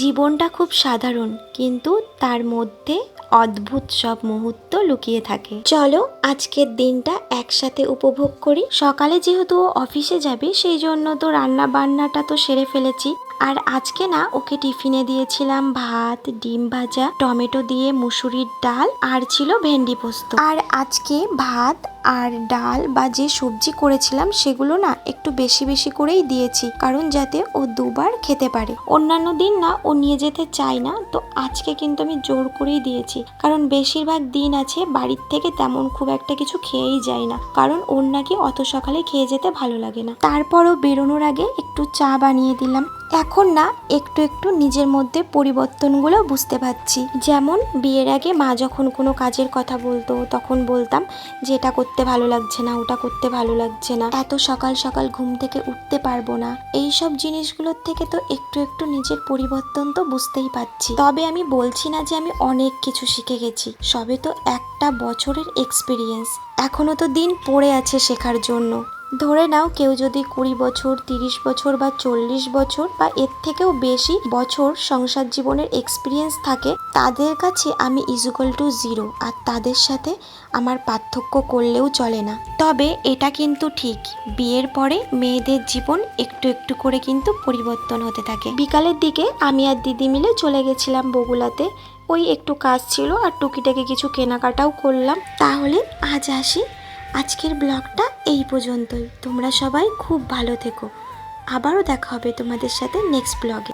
জীবনটা খুব সাধারণ, কিন্তু তার মধ্যে অদ্ভুত সব মুহূর্ত লুকিয়ে থাকে। চলো আজকের দিনটা একসাথে উপভোগ করি। সকালে যেহেতু ও অফিসে যাবে, সেই জন্য তো রান্না বান্নাটা তো সেরে ফেলেছি। আর আজকে না ওকে টিফিনে দিয়েছিলাম ভাত, ডিম ভাজা, টমেটো দিয়ে মুসুরির ডাল, আর ছিল ভেন্ডি পোস্ত। আর আজকে ভাত আর ডাল বা যে সবজি করেছিলাম সেগুলো না একটু বেশি বেশি করেই দিয়েছি, কারণ যাতে ও দুবার খেতে পারে। অন্যান্য দিন না ও নিয়ে যেতে চায় না, তো আজকে কিন্তু আমি জোর করেই দিয়েছি, কারণ বেশিরভাগ দিন আছে বাড়ির থেকে তেমন খুব একটা কিছু খেয়েই যায় না, কারণ ওর নাকি অত সকালে খেয়ে যেতে ভালো লাগে না। তারপরও বেরোনোর আগে একটু চা বানিয়ে দিলাম। এখন না একটু একটু নিজের মধ্যে পরিবর্তনগুলো বুঝতে পারছি। যেমন বিয়ের আগে মা যখন কোনো কাজের কথা বলতো, তখন বলতাম যে এটা করতে ভালো লাগছে না, ওটা করতে ভালো লাগছে না, এত সকাল সকাল ঘুম থেকে উঠতে পারবো না। এই সব জিনিসগুলোর থেকে তো একটু একটু নিজের পরিবর্তন তো বুঝতেই পারছি। তবে আমি বলছি না যে আমি অনেক কিছু শিখে গেছি, সবে তো একটা বছরের এক্সপিরিয়েন্স, এখনো তো দিন পড়ে আছে শেখার জন্য। ধরে নাও কেউ যদি 20 বছর, 30 বছর বা 40 বছর বা এর থেকেও বেশি বছর সংসার জীবনের এক্সপিরিয়েন্স থাকে, তাদের কাছে আমি =0, আর তাদের সাথে আমার পার্থক্য করলেও চলে না। তবে এটা কিন্তু ঠিক, বিয়ের পরে মেয়েদের জীবন একটু একটু করে কিন্তু পরিবর্তন হতে থাকে। বিকালের দিকে আমি আর দিদি মিলে চলে গেছিলাম বগুলাতে, ওই একটু কাজ ছিল আর টুকিটাকি কিছু কেনাকাটাও করলাম। তাহলে আজ আসি, আজকের ব্লগটা এই পর্যন্তই। তোমরা সবাই খুব ভালো থেকো, আবারও দেখা হবে তোমাদের সাথে নেক্সট ব্লগে।